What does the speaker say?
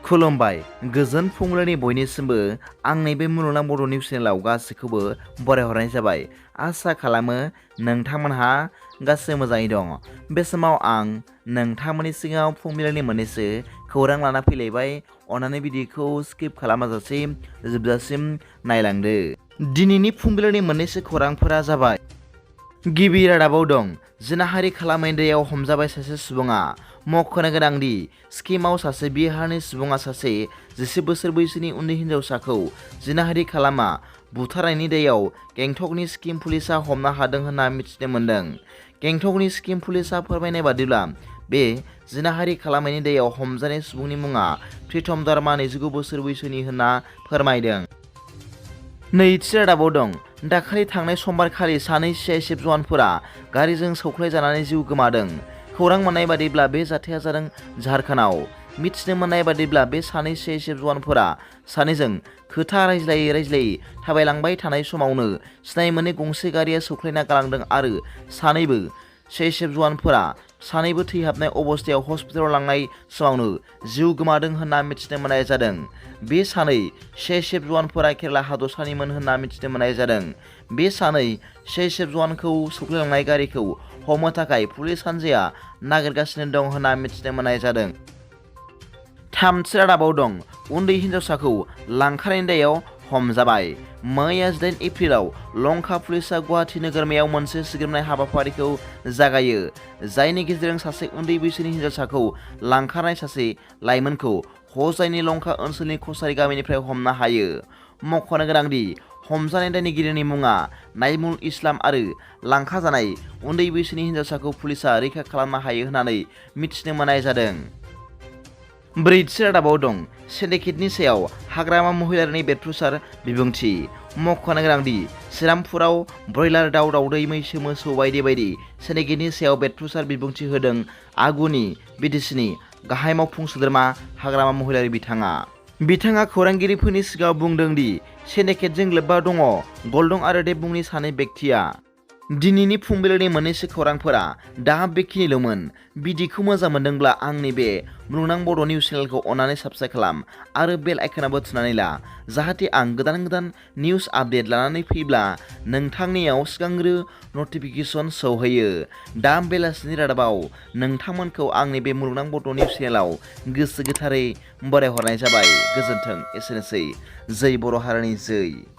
खुलुमबाय गोजोन फुंबिलिनि बयनिसिमबो आंनि बे मुलुगनां बड' निउस चेनेलाव गासैखौबो बरायहरनाय जाबाय। आसा खालामो नोंथांमोनहा गासै मोजाङै दं। बे समाव आं नोंथांमोननि सिगाङाव फुंबिलिनि मोननैसो खौरां लाना फैलायबाय। अन्नानै भिडिअखौ स्किप खालामाजासे जोबजासिम नायलांदो। दिनैनि फुंबिलिनि मोननैसो खौरांफोरा जाबाय। गिबि रादाबाव दं जिनाहारि खालामनाय दैयाव हमजाबाय सासे सुबुङा। मख'नो गोनांदि सिक्किमाव सासे बिहारनि सुबुङा सासे 10 बोसोर बैसोनि उन्दै हिन्जावसाखौ जिनाहारि खालामा बुथारनायनि दायाव गेंटकनि सिक्किम पुलिसा हमनो हादों होनना मिथिनो मोन्दों। गेंटकनि सिक्किम पुलिसा फोरमायनाय बादिब्ला बे जिनाहारि खालामनायनि दायाव हमजानाय सुबुंनि मुङा प्रितम दर्मा 29 बोसोर बैसोनि होनना फोरमायदों। नैथि रादाबाव दं दाखालि थांनाय समबारखालि सानै CISF जवानफोरा गारिजों सौख्लायजानानै जिउ गोमादों। खौरां मोननाय बादिब्ला बे जाथाया जादों झारखन्डआव। मिथिनो मोननाय बादिब्ला बे सानै CISF जवानफोरा सानैजों खोथा रायज्लायै थाबायलांबाय थानाय समावनो सिनाय मोनै गंसे गारिया सौख्लायना गालांदों आरो सानैबो CISF जवानफोरा सानैबो थैहाबनाय अबस्थायाव हस्पिटालाव लांनाय समावनो जिउ गोमादों होनना मिथिनो मोननाय जादों। बे सानै CISF जवानफोरा केराला हादरसानिमोन होनना मिथिनो मोननाय जादों। बे सानै CISF जवानखौ सौख्लायलांनाय गारिखौ हमनो थाखाय पुलिस हान्जाया नागिरगासिनो दं होनना मिथिनो मोननाय जादों। थामथि रादाबाव दं उन्दै हिन्जावसाखौ लांखारनायनि दायाव हमजाबाय। मैया 18 एप्रिलाव लंका पुलिसा गुवाहाटि नोगोरमायाव मोनसे सिग्रोमनाय हाबाफारिखौ जागायो, जायनि गेजेरजों सासे उन्दै बैसोनि हिन्जावसाखौ लांखारनाय सासे लाइमोनखौ हजाइनि लंका ओनसोलनि कसारि गामिनिफ्राय हमनो हायो। मख'नो गोनांदि हमजानाय दायनिगिरिनि मुङा नाइमुल इस्लाम आरो लांखाजानाय उन्दै बैसोनि हिन्जावसाखौ पुलिसा रैखा खालामनो हायो होननानै मिथिनो मोननाय जादों। ब्रैथि रादाबाव दं सिन्डिकेटनि सायाव हाग्रामा महिलारिनि बेरफ्रुसार बिबुंथि। मख'नो गोनांदि श्रीरामपुराव ब्रयलार दाउ, दावदै, मैसो, मोसौ बायदि सिन्डिकेटनि सायाव बेरफ्रुसार बिबुंथि होदों आगुनि BTCनि गाहाय मावफुं सोद्रोमा हाग्रामा महिलारि बिथाङा खौरांगिरिफोरनि सिगाङाव बुंदों दि सिन्डिकेटजों लोब्बा दङ गल्डं आरो देब मुंनि सानै बेक्तिया। दिनैनि फुंबिलिनि मोननैसो खौरांफोरा दा बेखिनिल'मोन। भिडिअखौ मोजां मोनदोंब्ला आंनि बे मुलुगनां बड' निउस चेनेलखौ अन्नानै साबस्क्राइब खालाम आरो बेल आइकनाबो थुनानै ला, जाहाथे आं गोदान निउस आपडेट लानानै फैब्ला नोंथांनियाव सिगांग्रो नटिफिकेसन सौहैयो। दा बेलासिनि रादाबाव नोंथांमोनखौ आंनि बे मुलुगनां बड' निउस चेनेलाव गोसो गोथारै बरायहरनाय जाबाय। गोजोन्थों। एसेनोसै। जै बर' हारिनि जै।